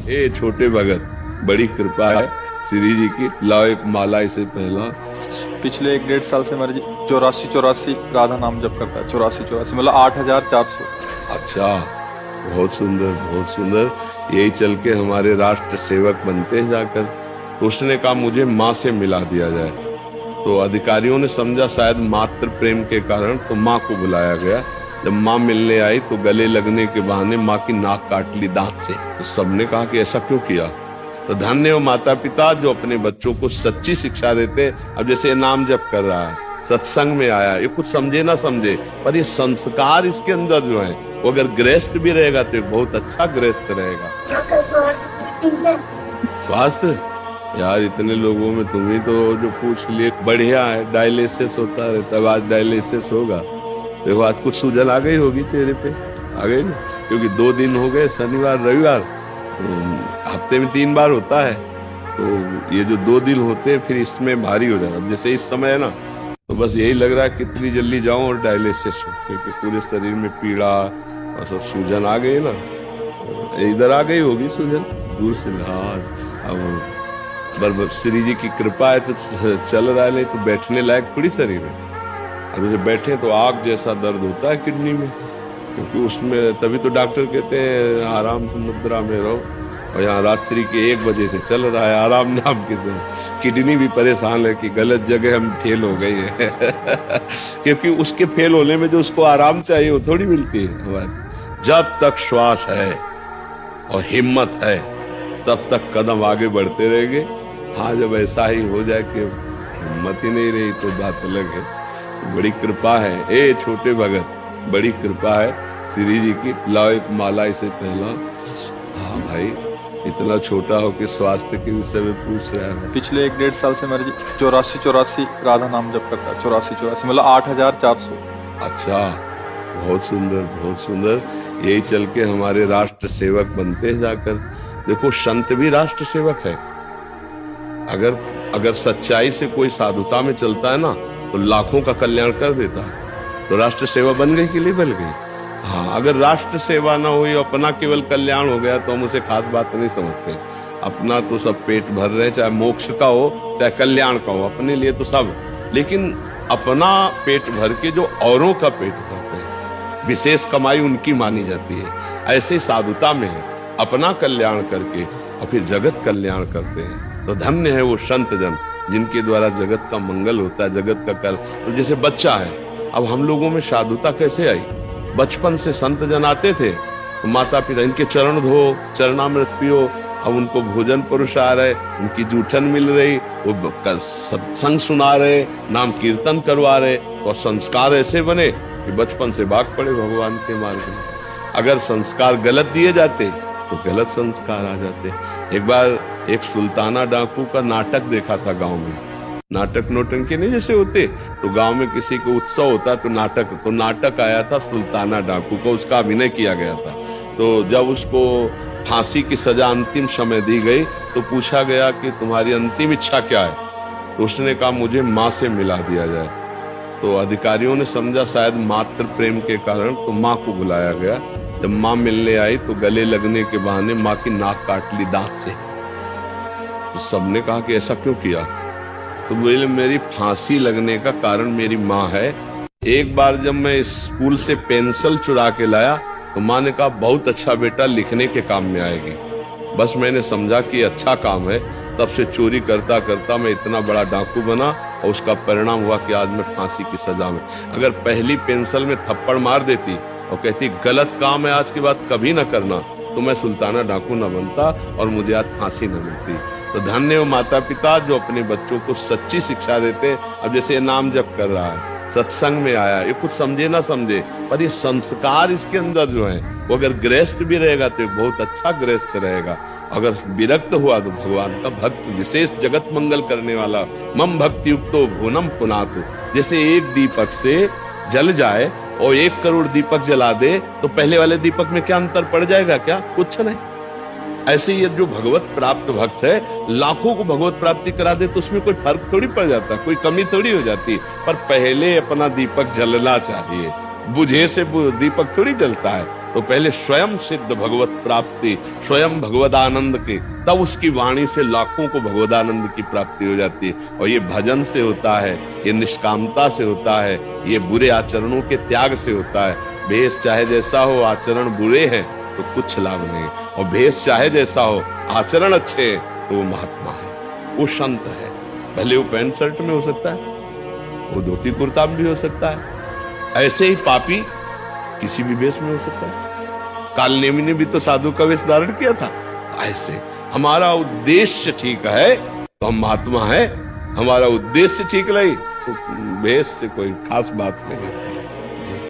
ए छोटे भगत, बड़ी कृपा है श्री जी की। लाओ एक माला इसे पहला। पिछले 1-1.5 साल से हमारे 84 राधा नाम जप करता है। 84 मतलब 8400। अच्छा, बहुत सुंदर बहुत सुंदर। यही चल के हमारे राष्ट्र सेवक बनते हैं जाकर। तो उसने कहा मुझे माँ से मिला दिया जाए। तो अधिकारियों ने समझा शायद मातृ प्रेम के कारण, तो माँ को बुलाया गया। जब माँ मिलने आई तो गले लगने के बहाने माँ की नाक काट ली दांत से। तो सबने कहा कि ऐसा क्यों किया। तो धन्य हो माता पिता जो अपने बच्चों को सच्ची शिक्षा देते। अब जैसे ये नाम जप कर रहा है, सत्संग में आया, ये कुछ समझे ना समझे, पर ये संस्कार इसके अंदर जो है, वो अगर गृहस्थ भी रहेगा तो एक बहुत अच्छा गृहस्थ रहेगा। स्वास्थ्य यार, इतने लोगों में तुम ही तो जो पूछ लिए। बढ़िया है, डायलिसिस होता रहता है। आज डायलिसिस होगा। देखो आज कुछ सूजन आ गई होगी चेहरे पे, आ गई ना, क्योंकि 2 दिन हो गए, शनिवार रविवार, हफ्ते में 3 बार होता है। तो ये जो 2 दिन होते हैं फिर इसमें भारी हो जाएगा। जैसे इस समय है ना, तो बस यही लग रहा है कितनी जल्दी जाऊं और डायलिसिस हो, क्योंकि पूरे शरीर में पीड़ा और सब सूजन आ गई ना। इधर आ गई होगी सूजन दूर से। हाँ, अब श्री जी की कृपा है तो चल रहा है, नहीं तो बैठने लायक थोड़ी शरीर है। अब जैसे बैठे तो आग जैसा दर्द होता है किडनी में, क्योंकि उसमें तभी तो डॉक्टर कहते हैं आराम से मुद्रा में रहो। और यहाँ रात्रि के 1 बजे से चल रहा है आराम नाम के साथ। किडनी भी परेशान है कि गलत जगह हम फेल हो गई है क्योंकि उसके फेल होने में जो उसको आराम चाहिए वो थोड़ी मिलती है हमारे। जब तक श्वास है और हिम्मत है तब तक कदम आगे बढ़ते रहेंगे। हाँ, जब ऐसा ही हो जाए कि हिम्मत ही नहीं रही तो बात अलग है। तो बड़ी कृपा है ए छोटे भगत, बड़ी कृपा है श्री जी की। लाओ एक माला इसे पहला। हाँ भाई, इतना छोटा हो कि स्वास्थ्य के विषय में पूछ रहा है। पिछले 1-1.5 साल से हमारे 84 राधा नाम जप करता है। 84 मतलब 8400। अच्छा, बहुत सुंदर बहुत सुंदर। यही चल के हमारे राष्ट्र सेवक बनते हैं जाकर। देखो संत भी राष्ट्र सेवक है। अगर सच्चाई से कोई साधुता में चलता है ना तो लाखों का कल्याण कर देता है। तो राष्ट्र सेवा बन गई कि नहीं बन गई। हाँ, अगर राष्ट्र सेवा ना हुई, अपना केवल कल्याण हो गया तो हम उसे खास बात नहीं समझते। अपना तो सब पेट भर रहे, चाहे मोक्ष का हो चाहे कल्याण का हो, अपने लिए तो सब। लेकिन अपना पेट भर के जो औरों का पेट भरते हैं, विशेष कमाई उनकी मानी जाती है। ऐसे साधुता में है, अपना कल्याण करके और फिर जगत कल्याण करते हैं। तो धन्य है वो संत जन जिनके द्वारा जगत का मंगल होता है, जगत का कल। तो जैसे बच्चा है, अब हम लोगों में साधुता कैसे आई। बचपन से संत जन आते थे तो माता पिता इनके चरण धो, चरणामृत पियो। अब उनको भोजन परोसा रहे, उनकी जूठन मिल रही, वो सत्संग सुना रहे, नाम कीर्तन करवा रहे। और संस्कार ऐसे बने कि बचपन से भाग पड़े भगवान के मार्ग में। अगर संस्कार गलत दिए जाते तो गलत संस्कार आ जाते। एक बार एक सुल्ताना डाकू का नाटक देखा था गांव में। नाटक नोटंकी नहीं जैसे होते, तो गांव में किसी को उत्सव होता तो नाटक आया था सुल्ताना डाकू को, उसका अभिनय किया गया था। तो जब उसको फांसी की सजा अंतिम समय दी गई तो पूछा गया कि तुम्हारी अंतिम इच्छा क्या है। तो उसने कहा मुझे माँ से मिला दिया जाए। तो अधिकारियों ने समझा शायद मातृ प्रेम के कारण, तो माँ को बुलाया गया। जब माँ मिलने आई तो गले लगने के बहाने माँ की नाक काट ली दांत से। तो सबने कहा कि ऐसा क्यों किया। तो बोले मेरी फांसी लगने का कारण मेरी माँ है। एक बार जब मैं स्कूल से पेंसिल चुरा के लाया तो माँ ने कहा बहुत अच्छा बेटा, लिखने के काम में आएगी। बस मैंने समझा कि अच्छा काम है, तब से चोरी करता करता मैं इतना बड़ा डाकू बना और उसका परिणाम हुआ कि आज मैं फांसी की सजा में। अगर पहली पेंसिल में थप्पड़ मार देती और कहती गलत काम है आज के बाद कभी ना करना, तो मैं सुल्ताना डाकू न बनता और मुझे आज फांसी न मिलती। तो धन्य हो माता पिता जो अपने बच्चों को सच्ची शिक्षा देते। अब जैसे नाम जप कर रहा है, सत्संग में आया, ये कुछ समझे ना समझे, पर ये संस्कार इसके अंदर जो है, वो अगर गृहस्थ भी रहेगा तो एक बहुत अच्छा गृहस्थ रहेगा। अगर विरक्त हुआ तो भगवान का भक्त, विशेष जगत मंगल करने वाला। मम भक्ति युक्तो भुवनम पुनातु। जैसे एक दीपक से जल जाए और 1 करोड़ दीपक जला दे तो पहले वाले दीपक में क्या अंतर पड़ जाएगा, क्या कुछ नहीं। ऐसे ये जो भगवत प्राप्त भक्त है, लाखों को भगवत प्राप्ति करा दे तो उसमें कोई फर्क थोड़ी पड़ जाता, कोई कमी थोड़ी हो जाती। पर पहले अपना दीपक जलना चाहिए, बुझे से दीपक थोड़ी जलता है। तो पहले स्वयं सिद्ध भगवत प्राप्ति, स्वयं भगवदानंद के, तब उसकी वाणी से लाखों को भगवदानंद की प्राप्ति हो जाती है। और ये भजन से होता है, ये निष्कामता से होता है, ये बुरे आचरणों के त्याग से होता है। भेष चाहे जैसा हो, आचरण बुरे हैं तो कुछ लाभ नहीं, और भेष चाहे जैसा हो, आचरण अच्छे हैं तो वो महात्मा है, वो संत है। भले वो पैंट शर्ट में हो सकता है, वो धोती कुर्ता में भी हो सकता है, ऐसे ही पापी किसी भी वेश में हो सकता है। काल नेमी ने भी तो साधु का वेश धारण किया था। ऐसे हमारा उद्देश्य ठीक है तो हम महात्मा है, हमारा उद्देश्य ठीक नहीं तो वेश से कोई खास बात नहीं है।